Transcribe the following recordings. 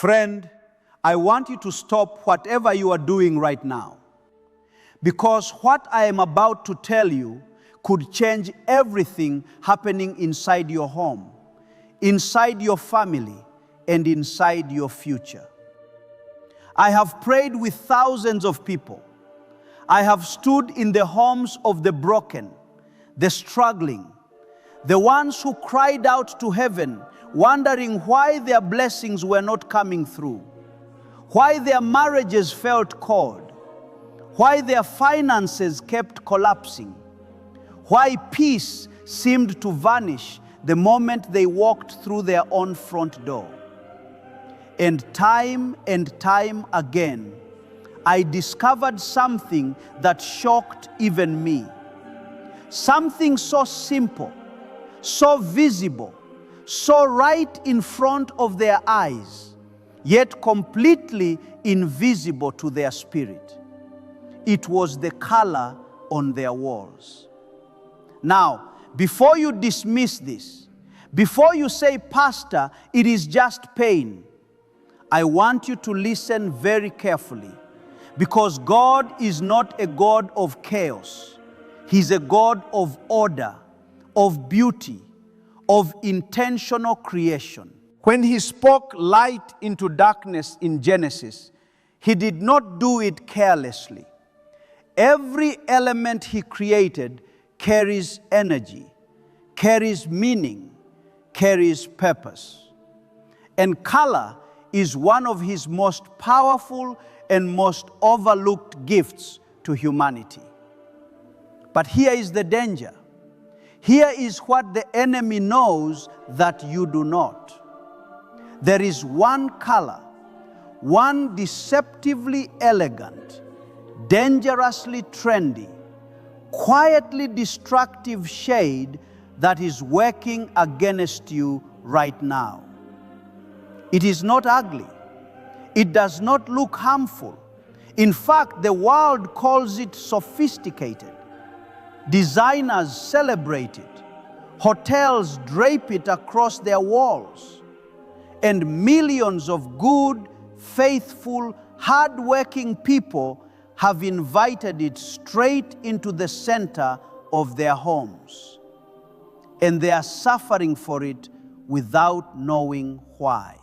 Friend, I want you to stop whatever you are doing right now, because what I am about to tell you could change everything happening inside your home, inside your family, and inside your future. I have prayed with thousands of people. I have stood in the homes of the broken, the struggling, the ones who cried out to heaven, wondering why their blessings were not coming through, why their marriages felt cold, why their finances kept collapsing, why peace seemed to vanish the moment they walked through their own front door. And time again, I discovered something that shocked even me. Something so simple, so visible, so right in front of their eyes, yet completely invisible to their spirit. It was the color on their walls. Now, before you dismiss this, before you say, Pastor, it is just pain, I want you to listen very carefully, because God is not a God of chaos. He's a God of order, of beauty, of intentional creation. When He spoke light into darkness in Genesis, He did not do it carelessly. Every element He created carries energy, carries meaning, carries purpose. And color is one of His most powerful and most overlooked gifts to humanity. But here is the danger. Here is what the enemy knows that you do not. There is one color, one deceptively elegant, dangerously trendy, quietly destructive shade that is working against you right now. It is not ugly. It does not look harmful. In fact, the world calls it sophisticated. Designers celebrate it. Hotels drape it across their walls. And millions of good, faithful, hard-working people have invited it straight into the center of their homes. And they are suffering for it without knowing why.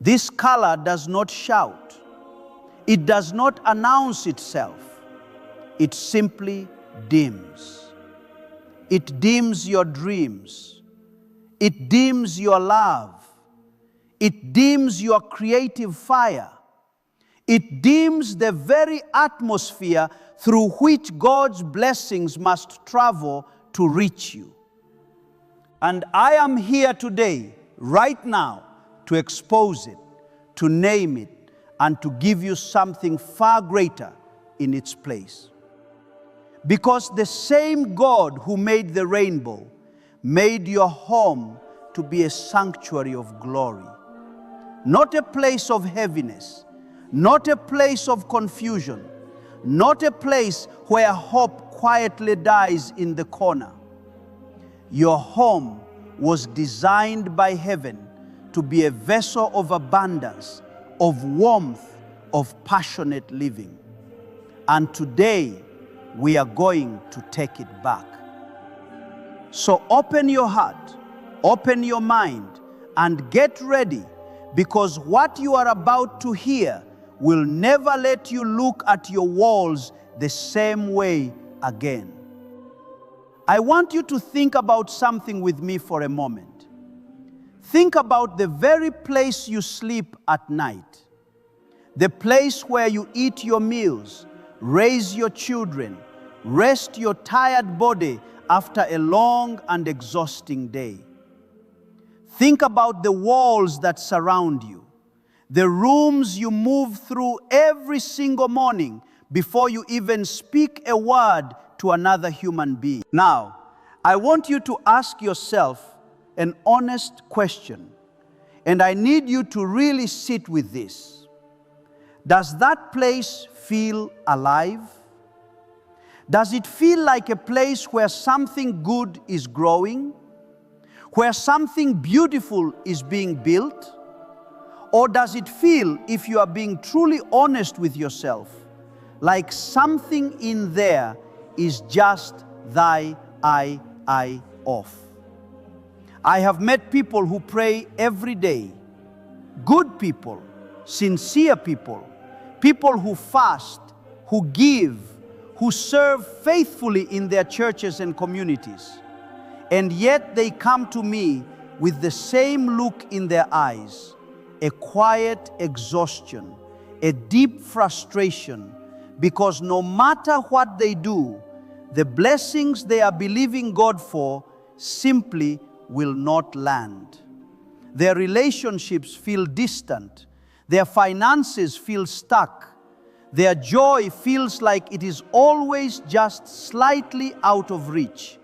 This color does not shout. It does not announce itself. It simply dims. It dims your dreams. It dims your love. It dims your creative fire. It dims the very atmosphere through which God's blessings must travel to reach you. And I am here today, right now, to expose it, to name it, and to give you something far greater in its place. Because the same God who made the rainbow made your home to be a sanctuary of glory, not a place of heaviness, not a place of confusion, not a place where hope quietly dies in the corner. Your home was designed by heaven to be a vessel of abundance, of warmth, of passionate living. And today, we are going to take it back. So open your heart, open your mind, and get ready, because what you are about to hear will never let you look at your walls the same way again. I want you to think about something with me for a moment. Think about the very place you sleep at night, the place where you eat your meals, raise your children, rest your tired body after a long and exhausting day. Think about the walls that surround you, the rooms you move through every single morning before you even speak a word to another human being. Now, I want you to ask yourself an honest question, and I need you to really sit with this. Does that place feel alive? Does it feel like a place where something good is growing? Where something beautiful is being built? Or does it feel, if you are being truly honest with yourself, like something in there is just thy I off? I have met people who pray every day, good people, sincere people, people who fast, who give, who serve faithfully in their churches and communities. And yet they come to me with the same look in their eyes, a quiet exhaustion, a deep frustration, because no matter what they do, the blessings they are believing God for simply will not land. Their relationships feel distant. Their finances feel stuck. Their joy feels like it is always just slightly out of reach,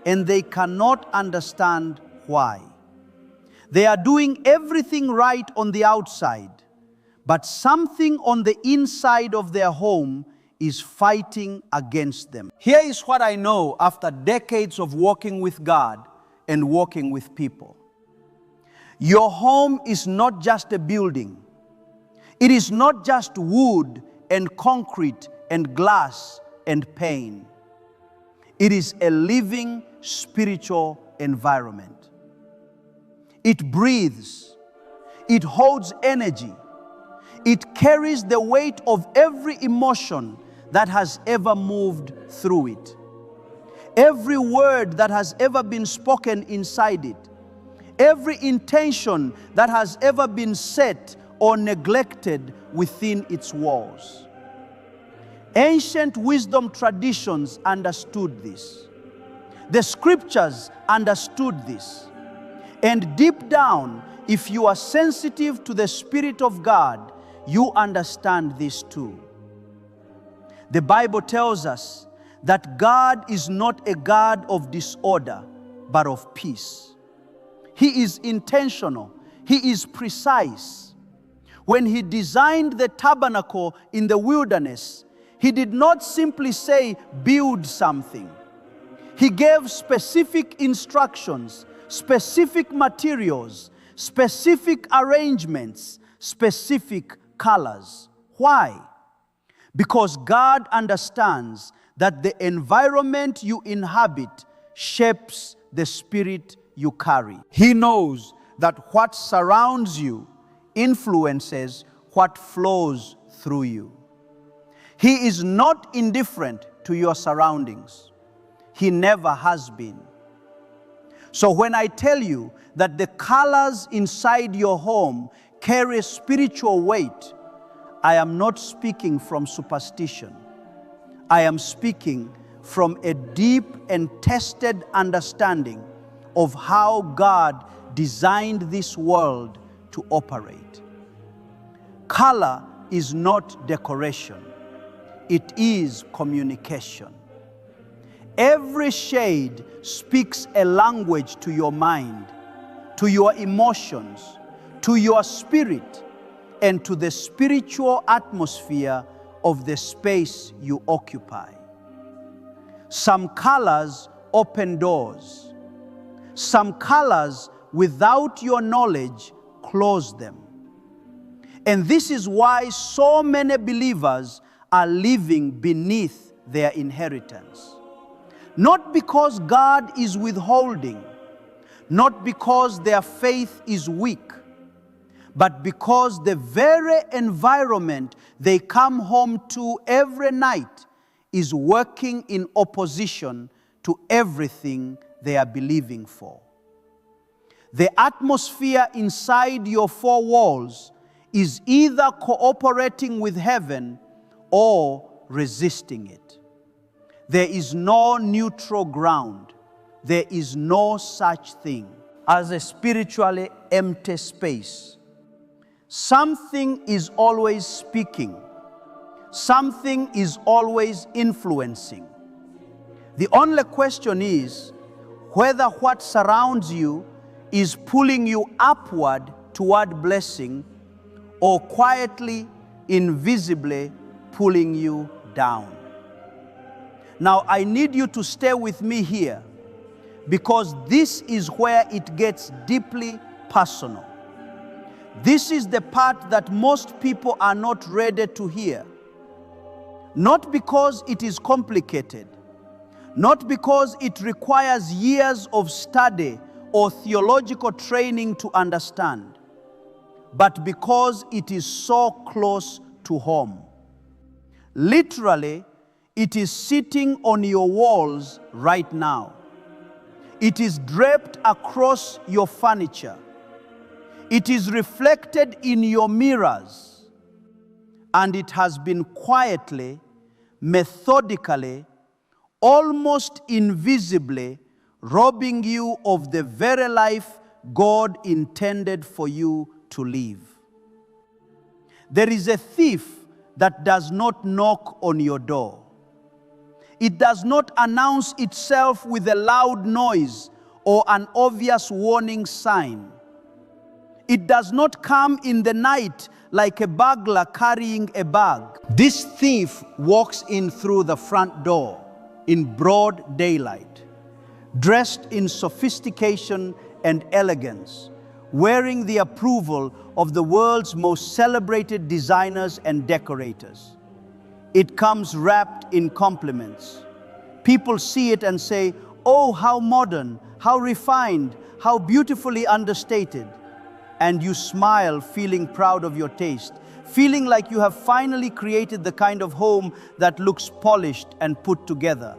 and they cannot understand why. They are doing everything right on the outside, but something on the inside of their home is fighting against them. Here is what I know after decades of walking with God and walking with people. Your home is not just a building. It is not just wood and concrete and glass and paint. It is a living spiritual environment. It breathes. It holds energy. It carries the weight of every emotion that has ever moved through it. Every word that has ever been spoken inside it. Every intention that has ever been set or neglected within its walls. Ancient wisdom traditions understood this. The scriptures understood this. And deep down, if you are sensitive to the Spirit of God, you understand this too. The Bible tells us that God is not a God of disorder, but of peace. He is intentional. He is precise. When He designed the tabernacle in the wilderness, He did not simply say, build something. He gave specific instructions, specific materials, specific arrangements, specific colors. Why? Because God understands that the environment you inhabit shapes the spirit you carry. He knows that what surrounds you influences what flows through you. He is not indifferent to your surroundings. He never has been. So when I tell you that the colors inside your home carry spiritual weight, I am not speaking from superstition. I am speaking from a deep and tested understanding of how God designed this world to operate. Color is not decoration. It is communication. Every shade speaks a language to your mind, to your emotions, to your spirit, and to the spiritual atmosphere of the space you occupy. Some colors open doors. Some colors, without your knowledge, close them. And this is why so many believers are living beneath their inheritance. Not because God is withholding, not because their faith is weak, but because the very environment they come home to every night is working in opposition to everything they are believing for. The atmosphere inside your four walls is either cooperating with heaven or resisting it. There is no neutral ground. There is no such thing as a spiritually empty space. Something is always speaking. Something is always influencing. The only question is whether what surrounds you is pulling you upward toward blessing or quietly, invisibly pulling you down. Now, I need you to stay with me here because this is where it gets deeply personal. This is the part that most people are not ready to hear. Not because it is complicated, not because it requires years of study or theological training to understand, but because it is so close to home. Literally, it is sitting on your walls right now. It is draped across your furniture. It is reflected in your mirrors. And it has been quietly, methodically, almost invisibly robbing you of the very life God intended for you to live. There is a thief that does not knock on your door. It does not announce itself with a loud noise or an obvious warning sign. It does not come in the night like a burglar carrying a bag. This thief walks in through the front door in broad daylight, dressed in sophistication and elegance, wearing the approval of the world's most celebrated designers and decorators. It comes wrapped in compliments. People see it and say, "Oh, how modern, how refined, how beautifully understated." And you smile, feeling proud of your taste, feeling like you have finally created the kind of home that looks polished and put together.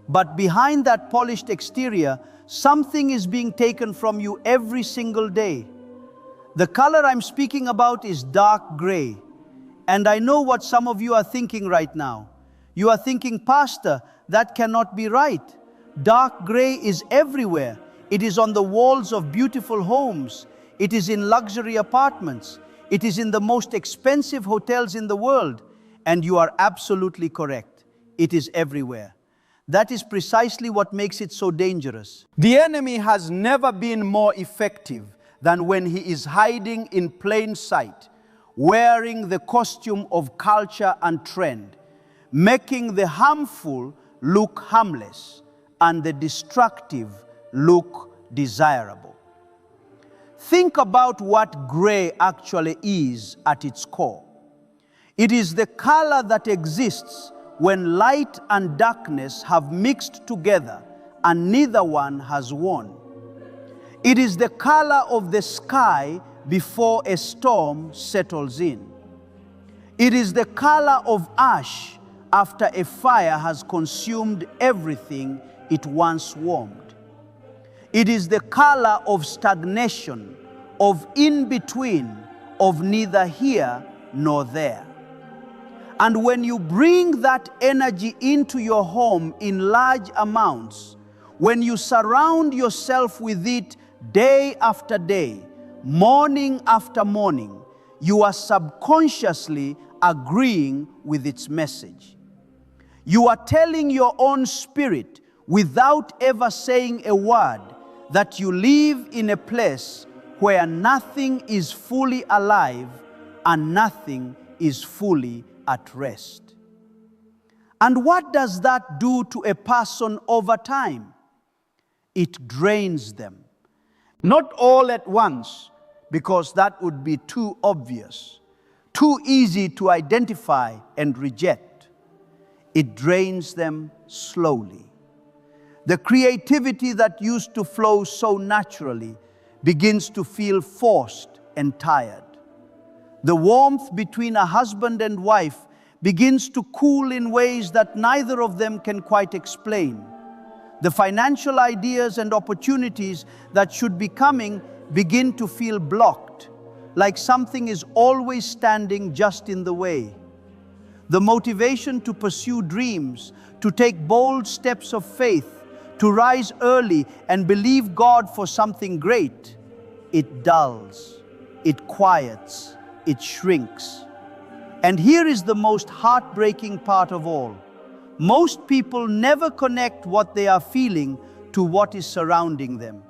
But behind that polished exterior, something is being taken from you every single day. The color I'm speaking about is dark gray. And I know what some of you are thinking right now. You are thinking, "Pastor, that cannot be right. Dark gray is everywhere. It is on the walls of beautiful homes. It is in luxury apartments. It is in the most expensive hotels in the world." And you are absolutely correct. It is everywhere. That is precisely what makes it so dangerous. The enemy has never been more effective than when he is hiding in plain sight, wearing the costume of culture and trend, making the harmful look harmless and the destructive look desirable. Think about what gray actually is at its core. It is the color that exists when light and darkness have mixed together and neither one has won. It is the color of the sky before a storm settles in. It is the color of ash after a fire has consumed everything it once warmed. It is the color of stagnation, of in-between, of neither here nor there. And when you bring that energy into your home in large amounts, when you surround yourself with it day after day, morning after morning, you are subconsciously agreeing with its message. You are telling your own spirit, without ever saying a word, that you live in a place where nothing is fully alive and nothing is fully at rest. And what does that do to a person over time? It drains them. Not all at once, because that would be too obvious, too easy to identify and reject. It drains them slowly. The creativity that used to flow so naturally begins to feel forced and tired. The warmth between a husband and wife begins to cool in ways that neither of them can quite explain. The financial ideas and opportunities that should be coming begin to feel blocked, like something is always standing just in the way. The motivation to pursue dreams, to take bold steps of faith, to rise early and believe God for something great, it dulls, it quiets, it shrinks. And here is the most heartbreaking part of all. Most people never connect what they are feeling to what is surrounding them.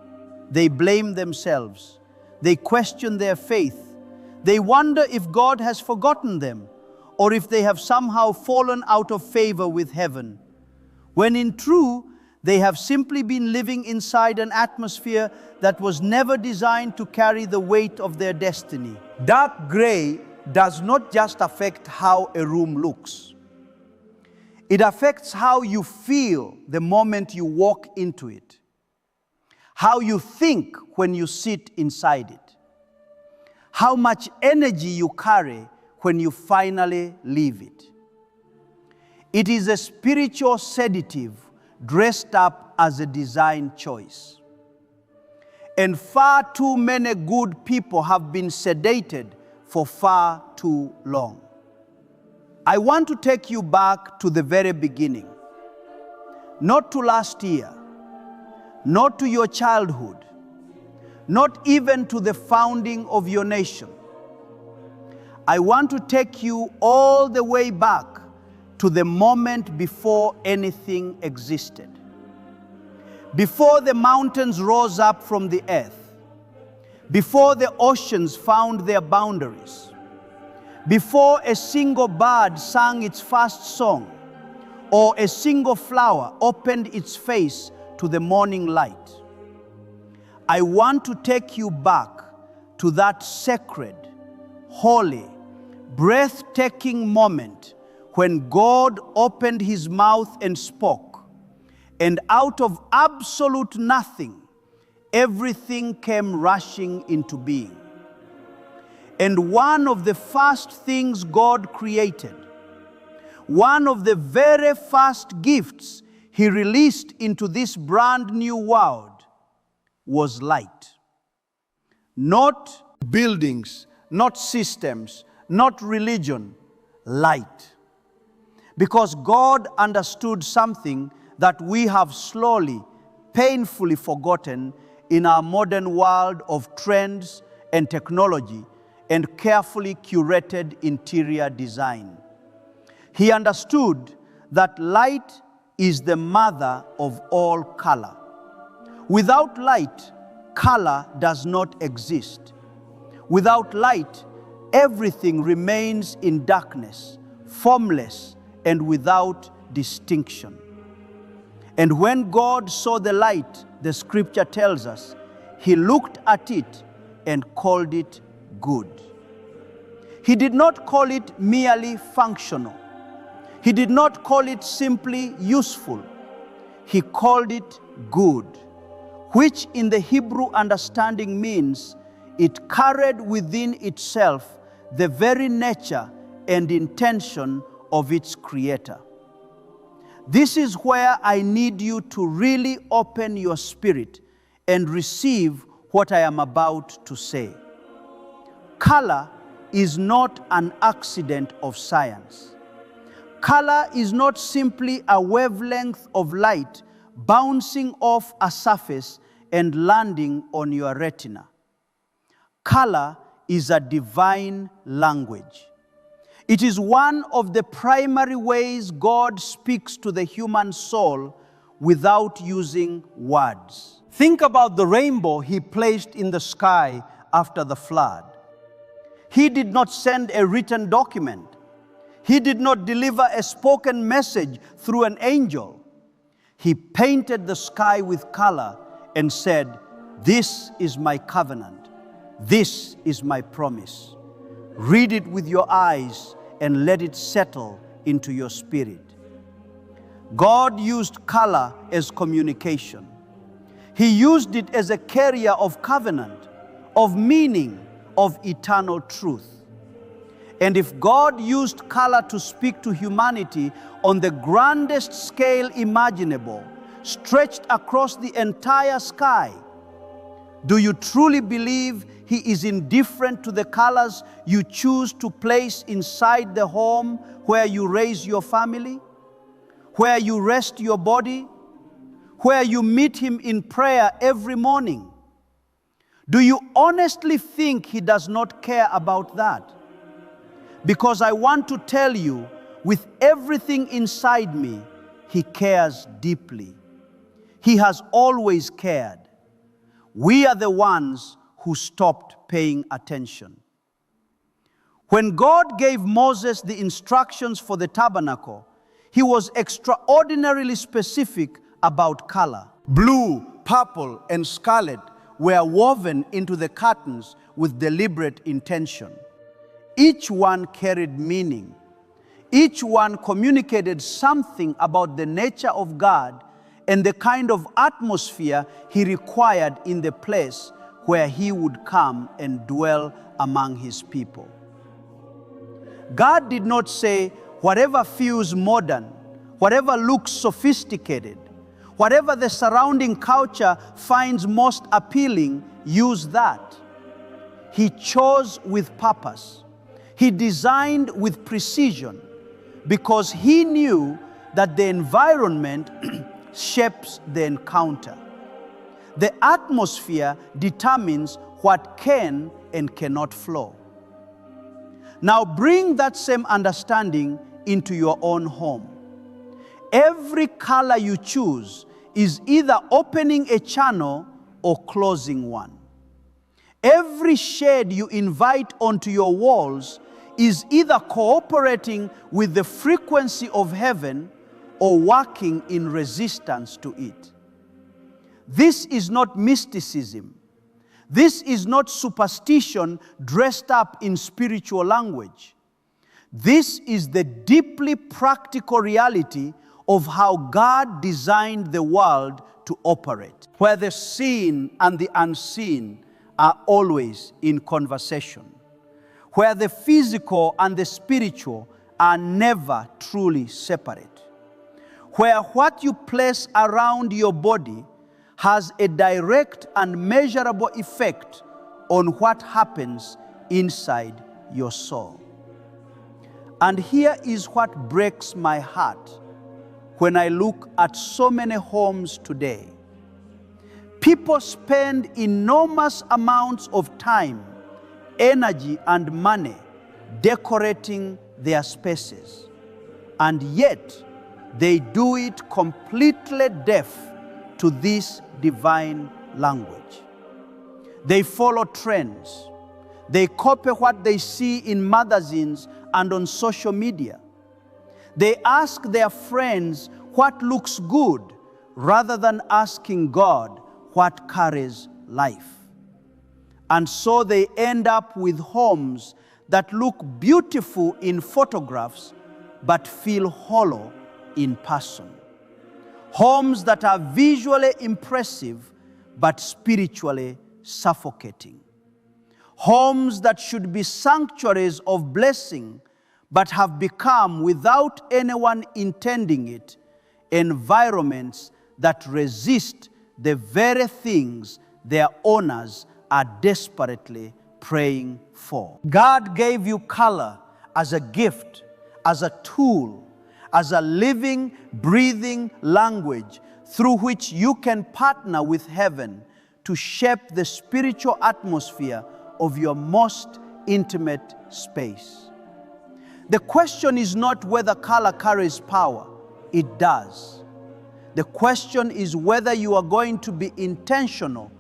They blame themselves. They question their faith. They wonder if God has forgotten them or if they have somehow fallen out of favor with heaven. When in truth, They have simply been living inside an atmosphere that was never designed to carry the weight of their destiny. Dark gray does not just affect how a room looks. It affects how you feel the moment you walk into it, how you think when you sit inside it, how much energy you carry when you finally leave it. It is a spiritual sedative dressed up as a design choice. And far too many good people have been sedated for far too long. I want to take you back to the very beginning, not to last year, not to your childhood, not even to the founding of your nation. I want to take you all the way back to the moment before anything existed. Before the mountains rose up from the earth, before the oceans found their boundaries, before a single bird sang its first song, or a single flower opened its face to the morning light. I want to take you back to that sacred, holy, breathtaking moment when God opened his mouth and spoke, and out of absolute nothing, everything came rushing into being. And one of the first things God created, one of the very first gifts he released into this brand new world was light. Not buildings, not systems, not religion, light. Because God understood something that we have slowly, painfully forgotten in our modern world of trends and technology and carefully curated interior design. He understood that light is the mother of all color. Without light, color does not exist. Without light, everything remains in darkness, formless, and without distinction. And when God saw the light, the scripture tells us, he looked at it and called it good. He did not call it merely functional. He did not call it simply useful. He called it good, which in the Hebrew understanding means it carried within itself the very nature and intention of its creator. This is where I need you to really open your spirit and receive what I am about to say. Color is not an accident of science. Color is not simply a wavelength of light bouncing off a surface and landing on your retina. Color is a divine language. It is one of the primary ways God speaks to the human soul without using words. Think about the rainbow he placed in the sky after the flood. He did not send a written document. He did not deliver a spoken message through an angel. He painted the sky with color and said, "This is my covenant. This is my promise." Read it with your eyes and let it settle into your spirit. God used color as communication. He used it as a carrier of covenant, of meaning, of eternal truth. And if God used color to speak to humanity on the grandest scale imaginable, stretched across the entire sky, do you truly believe he is indifferent to the colors you choose to place inside the home where you raise your family, where you rest your body, where you meet him in prayer every morning? Do you honestly think he does not care about that? Because I want to tell you, with everything inside me, he cares deeply. He has always cared. We are the ones who stopped paying attention. When God gave Moses the instructions for the tabernacle, he was extraordinarily specific about color. Blue, purple, and scarlet were woven into the curtains with deliberate intention. Each one carried meaning. Each one communicated something about the nature of God and the kind of atmosphere He required in the place where He would come and dwell among His people. God did not say, whatever feels modern, whatever looks sophisticated, whatever the surrounding culture finds most appealing, use that. He chose with purpose. He designed with precision because He knew that the environment shapes the encounter. The atmosphere determines what can and cannot flow. Now bring that same understanding into your own home. Every color you choose is either opening a channel or closing one. Every shade you invite onto your walls is either cooperating with the frequency of heaven or working in resistance to it. This is not mysticism. This is not superstition dressed up in spiritual language. This is the deeply practical reality of how God designed the world to operate, where the seen and the unseen are always in conversation, where the physical and the spiritual are never truly separate, where what you place around your body has a direct and measurable effect on what happens inside your soul. And here is what breaks my heart when I look at so many homes today. People spend enormous amounts of time, energy, and money decorating their spaces, and yet they do it completely deaf to this divine language. They follow trends. They copy what they see in magazines and on social media. They ask their friends what looks good rather than asking God what carries life. And so they end up with homes that look beautiful in photographs but feel hollow in person. Homes that are visually impressive but spiritually suffocating. Homes that should be sanctuaries of blessing but have become, without anyone intending it, environments that resist the very things their owners are desperately praying for. God gave you color as a gift, as a tool, as a living, breathing language through which you can partner with heaven to shape the spiritual atmosphere of your most intimate space. The question is not whether color carries power. It does. The question is whether you are going to be intentional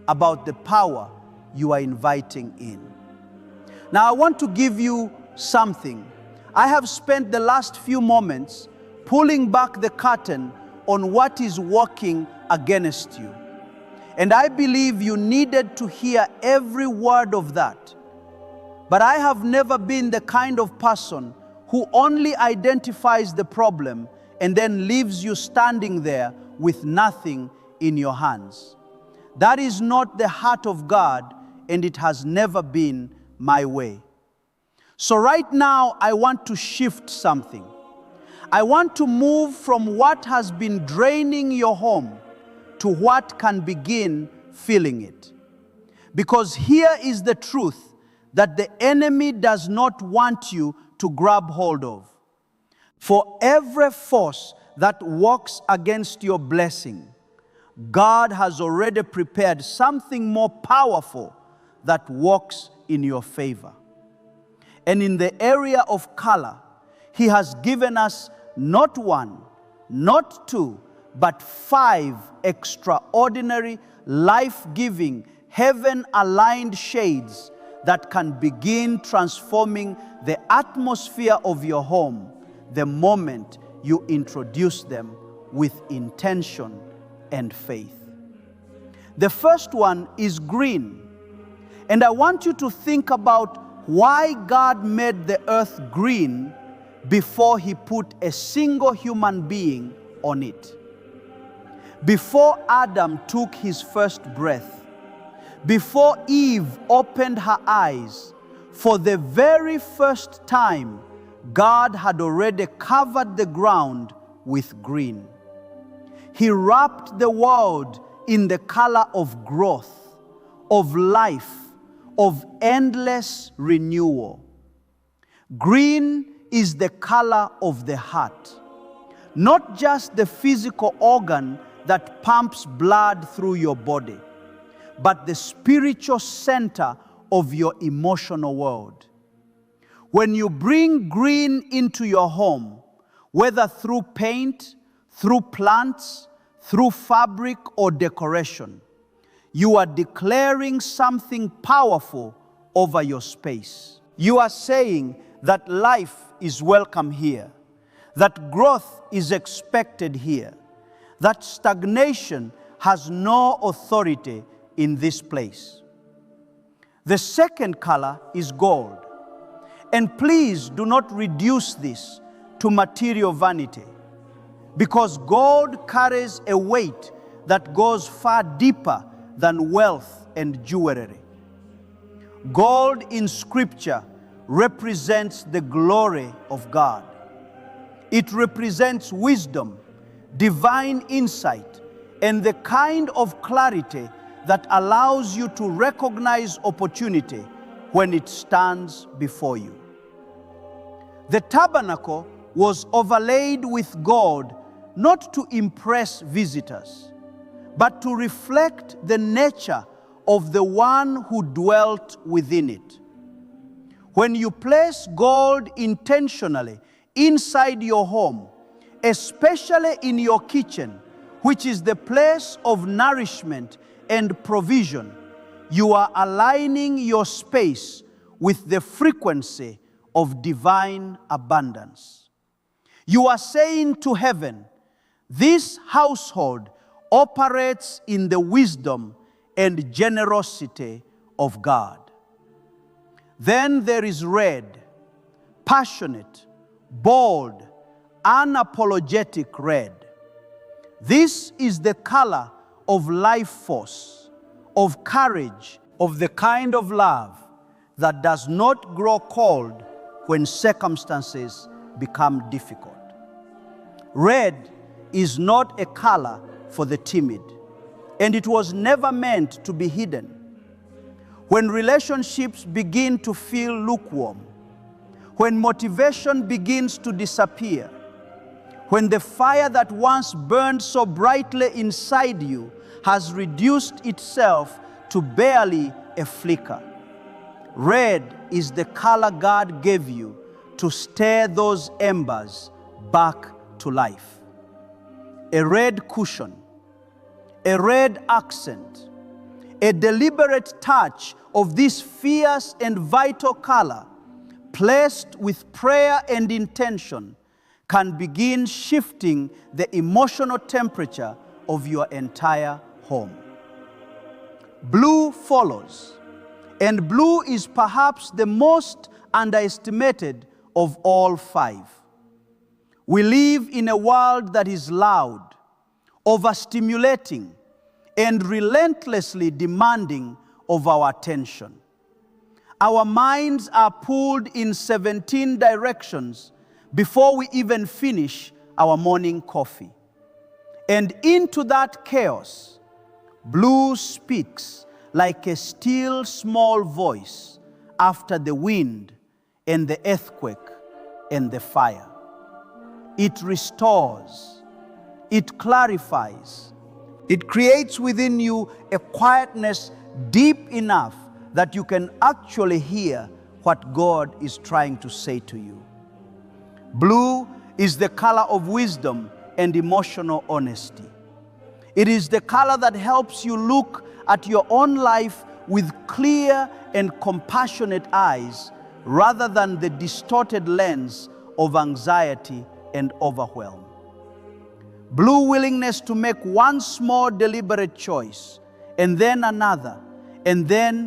about the power you are inviting in. Now, I want to give you something. I have spent the last few moments pulling back the curtain on what is working against you. And I believe you needed to hear every word of that. But I have never been the kind of person who only identifies the problem and then leaves you standing there with nothing in your hands. That is not the heart of God, and it has never been my way. So right now, I want to shift something. I want to move from what has been draining your home to what can begin filling it. Because here is the truth that the enemy does not want you to grab hold of. For every force that works against your blessing, God has already prepared something more powerful that works in your favor. And in the area of color, He has given us not one, not two, but 5 extraordinary, life-giving, heaven-aligned shades that can begin transforming the atmosphere of your home the moment you introduce them with intention and faith. The first one is green. And I want you to think about why God made the earth green before He put a single human being on it. Before Adam took his first breath, before Eve opened her eyes, for the very first time, God had already covered the ground with green. He wrapped the world in the color of growth, of life, of endless renewal. Green is the color of the heart, not just the physical organ that pumps blood through your body, but the spiritual center of your emotional world. When you bring green into your home, whether through paint, through plants, through fabric or decoration, you are declaring something powerful over your space. You are saying that life is welcome here, that growth is expected here, that stagnation has no authority in this place. The second color is gold. And please do not reduce this to material vanity, because gold carries a weight that goes far deeper than wealth and jewelry. Gold in Scripture represents the glory of God. It represents wisdom, divine insight, and the kind of clarity that allows you to recognize opportunity when it stands before you. The tabernacle was overlaid with gold, not to impress visitors, but to reflect the nature of the one who dwelt within it. When you place gold intentionally inside your home, especially in your kitchen, which is the place of nourishment and provision, you are aligning your space with the frequency of divine abundance. You are saying to heaven, this household operates in the wisdom and generosity of God. Then there is red, passionate, bold, unapologetic red. This is the color of life force, of courage, of the kind of love that does not grow cold when circumstances become difficult. Red is not a color for the timid, and it was never meant to be hidden. When relationships begin to feel lukewarm, when motivation begins to disappear, when the fire that once burned so brightly inside you has reduced itself to barely a flicker, red is the color God gave you to stir those embers back to life. A red cushion, a red accent, a deliberate touch of this fierce and vital color, placed with prayer and intention, can begin shifting the emotional temperature of your entire home. Blue follows, and blue is perhaps the most underestimated of all five. We live in a world that is loud, overstimulating, and relentlessly demanding of our attention. Our minds are pulled in 17 directions before we even finish our morning coffee. And into that chaos, blue speaks like a still small voice after the wind and the earthquake and the fire. It restores, it clarifies, it creates within you a quietness deep enough that you can actually hear what God is trying to say to you. Blue is the color of wisdom and emotional honesty. It is the color that helps you look at your own life with clear and compassionate eyes rather than the distorted lens of anxiety and overwhelm. Blue willingness to make one small deliberate choice, and then another, and then